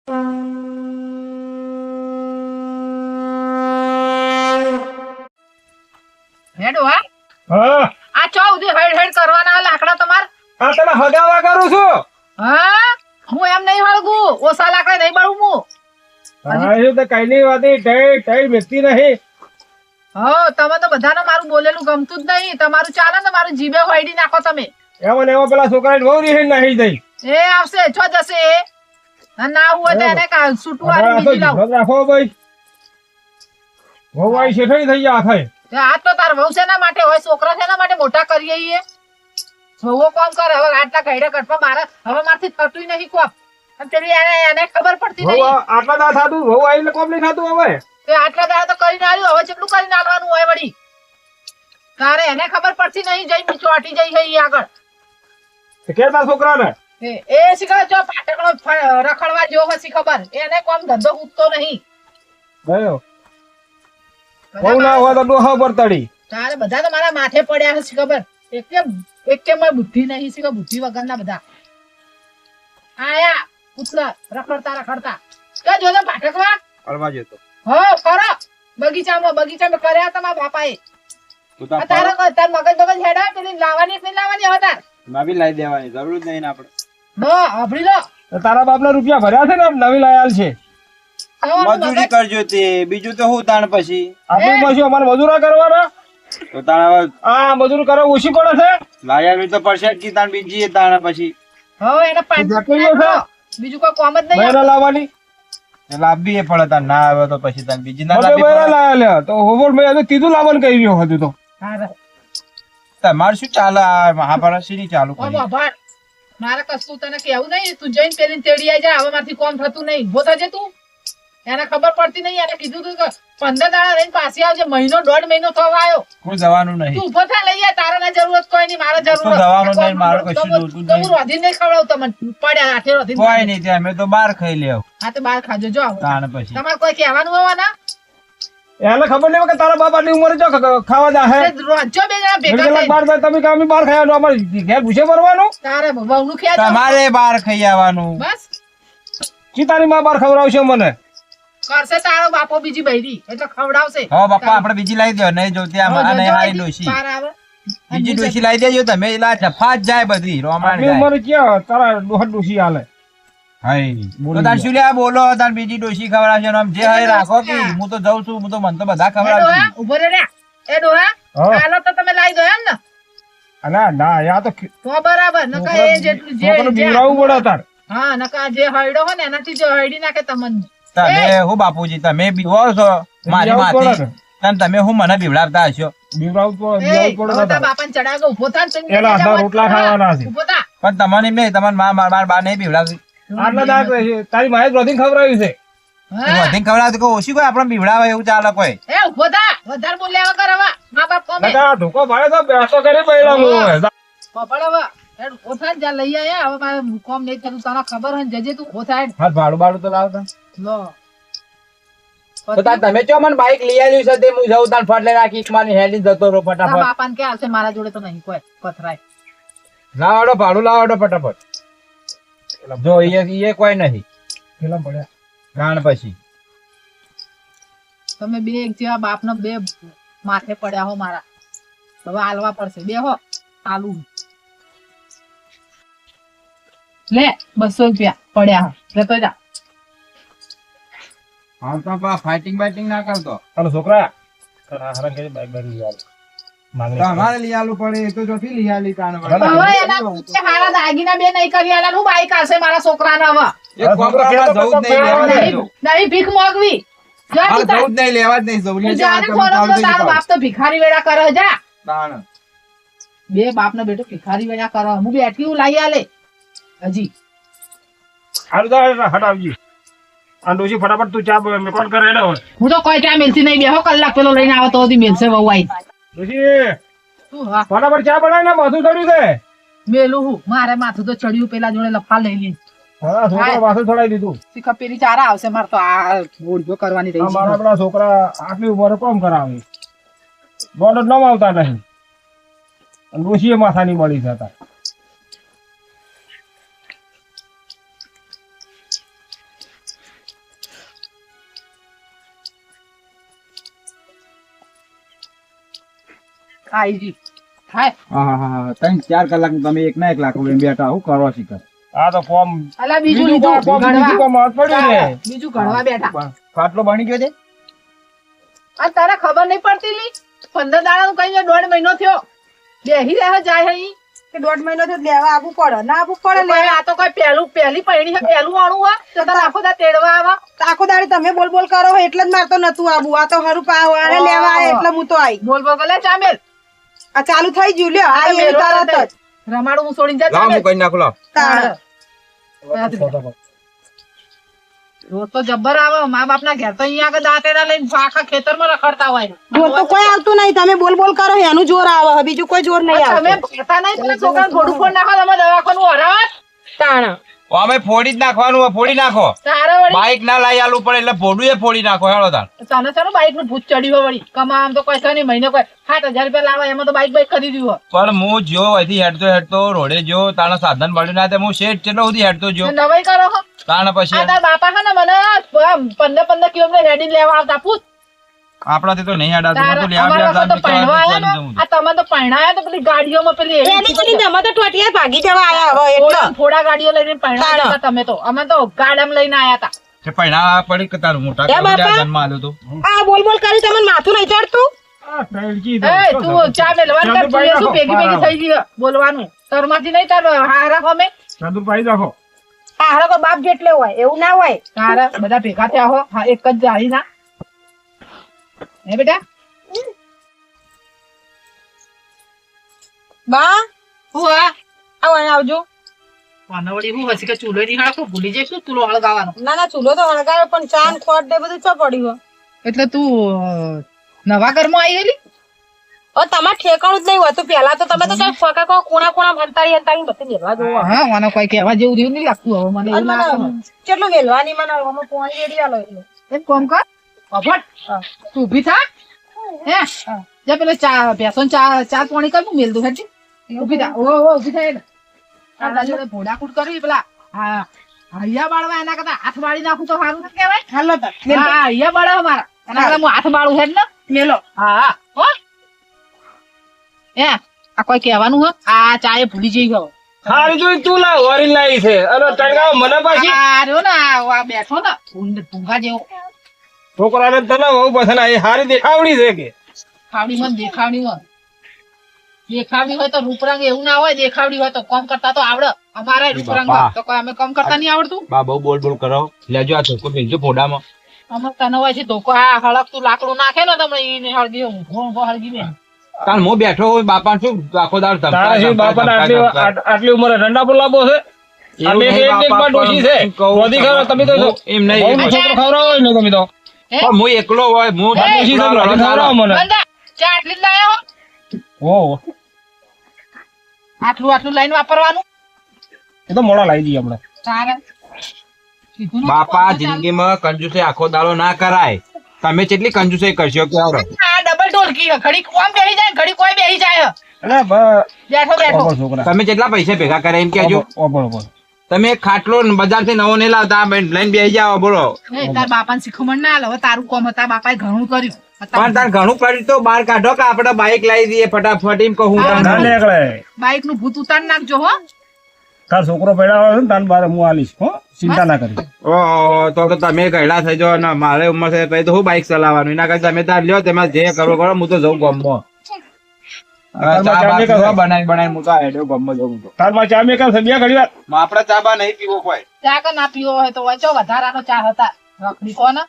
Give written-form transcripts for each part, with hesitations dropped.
હેડો હા હા આ ચો ઉધી હેડ હેડ કરવાના લાકડા તમાર આ તને હગાવા કરું છું. હા હું એમ નહીં હળગું ઓસા લાકડા નહીં બળું હું હા એ તો કઈ ની વાત ટાઈ ટાઈ બેસતી નહીં. હો તમે તો બધાને મારું બોલેલું ગમતું જ નહીં તમારું ચાલે ને મારું જીભે વાઈડી નાખો તમે એમાં ને એમાં પેલા છોકરાને બહુ રીહીન નાહી જઈ. એ આવશે છો જશે એ ના હોય તો એને છૂટવા હવે આ તો બીજી લાવ જીભ રાખો ભાઈ. બહુ આઈ શેઠાઈ થઈ ગયા આખાય. આ તો તાર વહુ શેના માટે હોય છોકરા શેના માટે મોટા કરીએ ઈએ વહુઓ કોમ કરે હવે આટલા ઘઈડે કટવા મારે હવે મારથી થતું નહીં કોમ અને પેલી એને ખબર પડતી બહુ નહીં આટલા દા થાતું બહુ આઈને કોમ નહીં થાતું હવે. તે આટલા દાડા તો કરીને આવ્યું હવે કેટલું કરીને આવવાનું હોય વળી તારે એને ખબર પડતી નહીં જઈ નીચો ચોટી જઈ છે ઈ આગળ તો કે તાર છોકરાને એ શીખર જો પાટકણો રખડવા જો હસી ખબર એને કોમ ધંધો ઉગતો નહીં ગયો બહુ ના હોય તો ડોહા પર તડી. તારે બધા તો મારા માથે પડ્યા હશે ખબર એક મેં બુદ્ધિ નહીં શીખો બુદ્ધિ વગરના બધા આયા પુતલા રખડતા કે જો તો પાટકવા ફરવા જતો હો કરો બગીચામાં કર્યા તમારા બાપાએ તું આ તારા તાર મગજ હેડા પેલી લાવવાની કે નહીં લાવવાની હવે તાર નવી લાવી દેવાની જરૂર જ નહીં ને આપણે અભરી લો તો તારા બાપના રૂપિયા ભર્યા છે ને નવી લાયાલ છે. મજૂરી કરજો તે બીજું તો હું તાણ પછી આપણે પછી અમારે મજૂરા કરવાના. તો તાણ હવે આ મજૂરી કરવા ઓછી પડે છે. લાયા તો પડશે જ કી તાણ બીજી તાણ પછી હવે એને બીજું કોઈ કોમ જ નહીં બૈરા લાવવાની લાવવી એ પડે તાણ ના આવે તો પછી તાણ બીજી ના બધે લાવવી બૈરા પડે. લાયા લે તો હોવર મેં તો કીધું લાવવાનું કહી રહ્યો હતું તો હારે. તમારે શું ચાલે આ મહાભારત શી ચાલુ ઓ કરી બાબા મારે કશું તને કેવું નહીં તું જઈને પેલી તેડી આઈ જા હવે મારથી કોમ થતું નહીં ઉભો થજે તું એને ખબર પડતી નહીં એને કીધું તું કે 15 દાડા રહીને પાછી આવજે મહિનો 1.5 મહિનો થવા આવ્યો કોઈ જવાનું તું નહીં ઉભો થા લઈ આ તારે ના જરૂરત કોઈ નહીં મારે જરૂરત તો જવાનું નહીં, મારે કશું જોતું તો નહીં. હું રોધી નહીં ખવડાવું તમને પડ્યા હાથે રોધી કોઈ નહીં તે અમે તો બહાર ખાઈ લેવ હા તો બહાર ખાજો જો આવો. તાણ પછી તમારે કોઈ કહેવાનું હોવાના એને ખબર નહીં કે તારા બાપ આટલી ઉંમરે જો ખાવા જા હે રોજો બે જણા ભેગા કેટલાક થઈ બાર જાય તમે કે અમે બહાર ખાવાનું અમારે ઘેર ભૂસે ભરવાનું. તારે વહુનું ખ્યાલ તમારે બહાર ખાઈ આવવાનું. બસ કી તારી માં બહાર ખવડાવશે મને. કરશે તારો બાપો બીજી બૈરી એટલે ખવડાવશે હવે બાપા આપણે બીજી લાવી દો નહીં જોતી આ હવે અને જોજો હારી બીજી ડોશી પાર આવે. બીજી ડોશી લાવી દેજો તમે એલા જફા જ જાય બધી રોમાણ આટલી જાય. ઉંમરે ક્યાં તારા ડોહા ડોશી હાલે. હાય બોલી તો તાર ગયા. શું લે આ બોલો તાર બીજી ડોશી ખવડાવશે ને આમ જે હોય રાખો કે હું તો જઉં છું હું તો મને તો બધા એ ડોહા, ખવડાવશું. ઉભો રે રે. એ ડોહા, હા. હાલો તો તમે લાવી દો એમ ને અલા ના યા તો તો બરાબર નકા એ જેટલું છોકરાને બીવડાવવું પડે તાર. હા નકા જે હયડો હોય ને એનાથી જો હયડી નાખે તમને તમે હું બાપુજી તમે બીવો છો મારી બીવડાવવું પડે માથી અને તમે હું મને બીવડાવતા હશો બીવડાવવું પડે એ બીવડાવવું હવે પડે તારા તાર. બાપાને ચડાવો ઉભો થા ને તમે એના હાથના રોટલા ખાવાના છે. ઉભો થા પણ તમને એમ નહીં તમારે માર બા નહીં બીવડાવતી આટલા દાંત છે. તારી માએ રોધી ખવડાવ્યું છે. હા. વધીને ખવડાવતી કોઈ ઓછી કોઈ આપણે બીવડાવે એવું ચાલે કોઈ એ ઉભો થા વધારે બોલ્યા વગર હવે મા બાપ કોમે નકા આ ધોકો ભાડે તો બેસો કરી પૈડા હોય. પપડ હવે હેડ ઉભો થા ને જ્યાં લઈ આયા હવે મારે કોમ નહીં થતું તને ખબર હોય ને જજે તું ઉભો થા હેડ. હાથ ભાડું ભાડું તો લાવતા. લો તો તાર તમે ચો મને બાઈક લઈ આવ્યું છે તે હું જઉં તાર ફટ લઈને આખી મારી હેડી જતો રહો તારા ફટાફટ બાપાને કે આવશે મારા જોડે તો નહીં કોઈ પથરાય લાવાડો ભાડું લાવાડો ફટાફટ જો એ કોઈ નહીં પેલા પડ્યા. ગાણ પછી તમે બે એક જેવા બાપનો બે માથે પડ્યા હો મારા હવે હાલવા પડશે બે હો આલુ લે 200 રૂપિયા પડ્યા હો લેતો જા હા તો ફાઇટિંગ બાઇટિંગ ના કરતો હાલો છોકરા તારા હારા કે બાઈક બાઈક લઈ આવ. માંગણી કરે. તમારે લઈ આલું પડે એ તો જોથી લઈ આલી તાણ હવે એના પૂછે હારા દાગીના બે નહીં કરી આલા હું બાઈક આવશે મારા છોકરાને હવે એક કોમ કરો, આપણે જવું જ નહીં લેવા જ નહીં નહીં નહીં ભીખ મોગવી જા હાલ તું તાર. જવું જ નહીં લેવા જ નહીં જવું તું લેજો, જા આ ને તમે ખોરો ચાલુ તો થઈ તારો જાઓ. બાપ તો ભિખારી વેડા કરે જા તાણ. બે બાપનો બેટો ભિખારી વેડા કરે હું બેઠી હું લાઈ આલે હજી હારું તો હટાવજી. આ ડોશી ફટાફટ તું ચા મેકોન કરે ને હવે. હું તો કોઈ ત્યાં મેલતી નહીં બેહો કલાક પેલો લઈને આવો તો સુધી મેલશે વહુ આઈ ડોશી તું હા ફટાફટ ચા બનાય ને માથું ચડ્યું છે. મેલું હું મારે માથું તો ચડ્યું પેલા જોડે લફા લઈ લી હા છોકરા માથું ચડાવી દીધું. શીખા પેલી ચારા આવશે મારે તો આ ઓળજો કરવાની રહી આ મારા પેલા છોકરા આટલી ઉંમરે કોમ કરાવે દોડ જ ન આવતા નહીં. અને ડોશીએ માથાની મળી છે તાર. આઈ જી હાય હા 3-4 કલાક તમે એક ના એક લાખ લઈને બેઠા હું કરવા શીખર આ તો ફોર્મ અલા બીજું બીજું લીધું કોમ બીજું કોમ હાથ પડ્યું ને બીજું ઘડવા બેઠા ખાટલો બની ગયો છે અને તારે ખબર નહીં પડતી લી 15 દાડાનું કઈ 1.5 મહિનો થયો બેહી રહે જાય અહીં કે 1.5 મહિનો થી લેવા આવવું પડે ના આવવું પડે તો કોઈ આ તો કોઈ પહેલી પૈણી છે પહેલું વાળું હોય તો તારે આખો દા તેડવા આવા આખો દાડી તમે બોલ બોલ કરો છો એટલે જ મારે તો નતું આવું આ તો હરું પાવારે લેવા આવે એટલે હું તો આઈ બોલ બોલ ગલે ચામેલ આ ચાલુ થઈ ગયું લ્યો આ એ તરત જ રમાડું હું છોડીને જા લાવ હું ચામેલ કઈ નાખું લાવ તાણ રોજ તો જબ્બર આવે મા બાપ ના ઘેર તો અહીંયા આગળ દાંતેડા લઈને આખા ખેતરમાં રખડતા હોય જોર તો કોઈ આવતું નહીં તમે બોલ બોલ કરો છો એનું જોર આવે બીજું કોઈ જોર નહીં તમે આવતું કહેતા નહીં પેલા છોકરાને થોડું ફોન નાખો તમે દવાખાનું હરાવત તાણ અમે ફોડી જ નાખવાનું હોય, ફોડી નાખો તારે વળી બાઈક ના લઈ આલું પડે એટલે ફોડું એ ફોડી નાખો હેળો તાર તને ચાલો બાઈક નું ભૂત ચડ્યું હોય વળી કમામ તો કોઈ છે નહીં મહિને કોઈ 7,000 રૂપિયા લાવે એમાં તો બાઈક કરી દીધું હોય. પણ હું જો અહીંથી હેડતો રોડે જો તારા સાધન મળ્યું ના તે હું શેઠ કેટલો સુધી હેડતો જો તો નવાઈ કરો છો તાણ પછી આ તાર બાપા છે ને મને 15 કિલોમીટર હેડી લેવા આવતા પૂછ આપણાથી તો નહીં હેડાતું તારે તો લેવા અમારા વખત તો પૈણવા આયા ને જવું આ તમે તો પૈણાયા તો પેલી ગાડીઓમાં પેલી એવી એની કરીને અમે તો ટોટિયા ભાગી જવા આયા હવે એટલે થોડા ગાડીઓ લઈને પૈણાયા હતા તમે તો અમે તો ગાડામાં લઈને આયા હતા છે પૈણા પડી કે તારું મોટા એ બાપા. જન્મ આલ્યો તો આ બોલ બોલ કરી તમને માથું નહીં ચડતું આ ટેલકી એ તું ચા મેલવાન કર તું એ શું ભેગી થઈ ગઈ બોલવાનું તરમાંથી નહીં તાર હારા હોમે ચતુરભાઈ રાખો આ હારો કોઈ બાપ જેટલે હોય એવું ના હોય તારા બધા ભેગા થયા હો હા એક જ જાળી ના હે બેટા બા હું આ આવો અહીં આવજો વાનવડી હું હસી કે ચૂલો ની હાળો ભૂલી જઈશું ચૂલો હળગાવાનો ના ના ચૂલો તો હળગાવે પણ ચા ને ખોટ ને બધું ચો પડ્યું એટલે તું નવા ઘરમાં આવી ગયેલી હવે તમારે ઠેકાણું જ નહીં હોતું પેલા તો તમે તો કઈ ફકા કો કોણા હંતાડી બધી મેળવા જોવો હા મને કોઈ કહેવા જેવું રહ્યું નહીં લાગતું હવે મને એવું લાગે કેટલું મેળવાની મને અમે પોણી રેડી આલો એટલે એક કામ કર અભટ તું ઊભી થા હે જા પેલા ચા બેસો ચા પાણી કર હું મેલ દઉં હેઠી ઊભી થા ઓ ઊભી થા એને તારા જોડે ભોડાકૂટ કરી પેલા હા હૈયા બાળવા એના કરતા હાથ બાળી નાખું તો સારું ના કહેવાય હાલો તો હા હૈયા બાળવા મારા એના કરતા હું હાથ બાળું હેડ ને મેલો હા હો હે આ કોઈ કહેવાનું હો આ ચા એ ભૂલી જઈ ગયો હારી જોઈ તું લાવ વરી લાવી છે અને ટણગાવ મને પાછી આ રહ્યો ને આ બેઠો ને ભૂંગા જેવો છોકરાને તને બહુ પસંદ આવી હારી દેખાવડી છે કે દેખાવડી હોય તો રૂપરંગ એવું ના હોય દેખાવડી હોય તો કામ કરતા તો આવડે અમારે રૂપરંગ હોય તો કોઈ અમે કામ કરતા નહીં આવડતું બા બહુ બોલ કરો લેજો આ ચોખ્ખો ભેજો ફોડામાં અમુક તને હોય છે ધોકો આ હળગતું લાકડું નાખે ને તમે ઈને હળગી ઊંઘો હળગી બે કારણ હું બેઠો હોય બાપા શું આખો દાડ તારા શું બાપાને આટલી ઉંમરે રંડા પર લાંબો છે આ બે એક બાર ડોશી છે વધી ખરો તમે તો એમ નહીં બહુ છોકરો ખવડાવો હોય ને તમે તો હે? પણ હું એકલો હોય હું ડોશી છે વધી ખવડાવો મને બંદા ચા આટલી જ લાયા હો ઓહો આટલું લાઈન વાપરવાનું એ તો મોડા લાવી દઈએ આપણે તારે કીધું ને બાપા જિંદગીમાં કંજુસે આખો દાડો ના કરાય તમે કેટલી કંજુસે કરશો કે આ ડબલ ઢોલકી હે. ઘડી કોમ બેહી જાય ઘડી કોઈ બેહી જાય એટલે બેઠો ઓબળ છોકરા તમે કેટલા પૈસા ભેગા કરે એમ કેજો ઓબળ તમે એક ખાટલો બજાર થી નવો નહીં લાવતા લઈને બેસી જાઓ બોલો એ તાર બાપાને શીખમણ ના આલે હવે તારું કોમ હતા બાપાએ ઘણું કર્યું પણ તાર ઘણું કર્યું તો બહાર કાઢો કે આપણે બાઈક લાવી દઈએ ફટાફટ એમ કહું હા, ના તમને. નીકળે બાઈક નું ભૂત ઉતારી નાખજો હો તાર છોકરો પડ્યા હોય ને તાર બારે હું આલીશ હો ચિંતા ના કરી ઓહો, તો તમે ગયડા થઈ જાઓ ને મારે ઉંમર છે પછી તો હું બાઈક ચલાવવાનું એના કરતા તમે તાર લ્યો તેમાં જે કરો કરો હું તો જઉં ગમમાં બનાવી હું તો હેડ્યો ગમમાં જઉં તો તાર માં ચા મેકર છે બે ઘડી વાર આપડે ચા બા નહીં પીવો કોઈ ચા કે ના પીવો હોય તો વચો વધારાનો ચા હતા રખડી કોને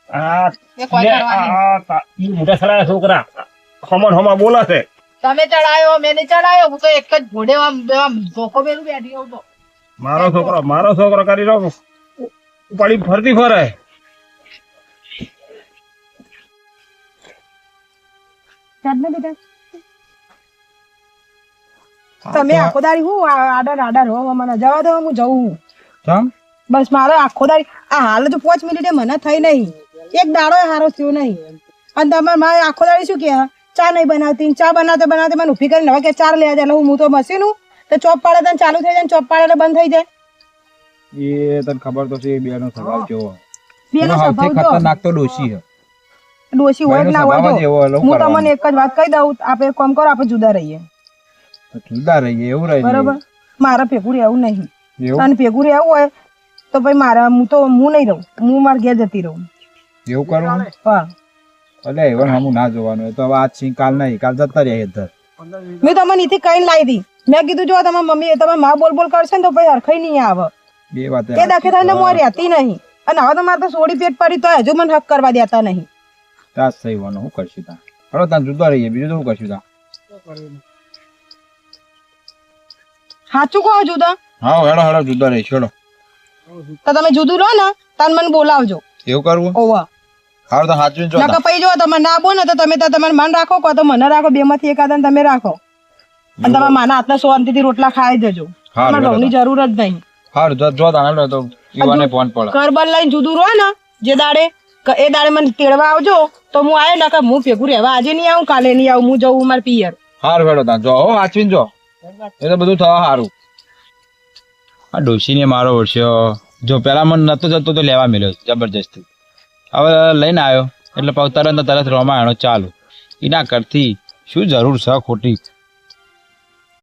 આ એ કોઈ કરવાની ઈ મોટા સડા છોકરા હમણ બોલે છે તમે ચડાયો મેં નહીં ચડાયો હું તો એક જ ઘોડે આમ ધોકો મેલું બેઠી હોઉં તો મારો છોકરો કરી રહ્યો પડી ફરતી ફરે તમે આખો દાડી હું આડા રહો મને જવા દો હું જઉં ચમ બસ મારો આખો દાડી આ હાલ તો 5 મિનિટે મને થઈ નહીં એક દાડો હારો થયો નહીં અને તમારે મારે આખો દાડી શું કે ચા નહીં બનાવતી ચા બનાવતે મને ઉભી કરીને હવે કે 4 લેવા જાય હું તો મશીન તો ચોપ પાડે તને ચાલુ થઈ જાય ચોપ પાડે બંધ થઈ જાય એ તને ખબર તો છે બે નો સવાલ કેવો બેનો સ્વભાવ તો ખતરનાક તો ડોશી છે ડોશી હોય કે ના હોય ભાઈનો જો સ્વભાવ જ એવો, હું તમને એક જ વાત કહી દઉં આપણે એક કામ કરો આપણે જુદા રહીએ જુદા રહીએ એવું રહી બરોબર મારા ભેગું રહેવું નહીં એવું અને ભેગું રહેવું હોય તો ભાઈ મારા હું નહીં રહું હું મારા ઘેર જતી રહું એવું કરવું હા એટલે એવું હમું ના જોવાનું હોય તો હવે આજ સિંહ કાલ નહીં કાલ જતા રહ્યા હેતર મેં તમને નીતિ કઈ લાવી દી મેં કીધું જો તમારી મમ્મી તમારી માં બોલ કરશે ને તો ભાઈ હરખાઈ નહીં આવે બે વાત એ દાખે થઈને હું રહેતી નહીં અને હવે તો મારે તો સોડી પેટ પડી તો હજુ મને હક કરવા દેતા નહીં તાસ થઈ વાનો શું કરશું તા હળો ત્યાં જુદા રહીએ બીજું તો શું કરશું તા સાચું કહો જુદા હા હેડો જુદા રહી છોડો તો તમે જુદું રહો ને તાન મને બોલાવજો એવું કરવું ઓવા હારું તો સાચું જો નકર પછી જો તમે ના બોલો ને તો તમે તો તમારે મન રાખો કો તો મને રાખો બે માંથી એકાદ તમે રાખો અને તમારા માના હાથના શાંતિથી રોટલા ખાઈ જજો તમારે ઘઉંની જરૂર જ નહીં હારું જો તાણે તો ઈવાને ફોન પડે કરબલ લઈને જુદું રહો ને જે દાડે એ દાડે મને તેડવા આવજો તો હું આવ્યો ને કે હું ભેગું રહેવા આજે નહીં આવું કાલે નહીં આવું હું જવું મારા પિયર હારું હેડો તા જો હો આચવીન જો એ તો બધું થવા સારું આ ડોશીને મારો ઓળખ્યો જો પેલા મને નતો જતો તો લેવા મળ્યો જબરજસ્તી હવે લઈને આવ્યો એટલે તરત રોમાયણો ચાલુ એના કરતી શું જરૂર છે ખોટી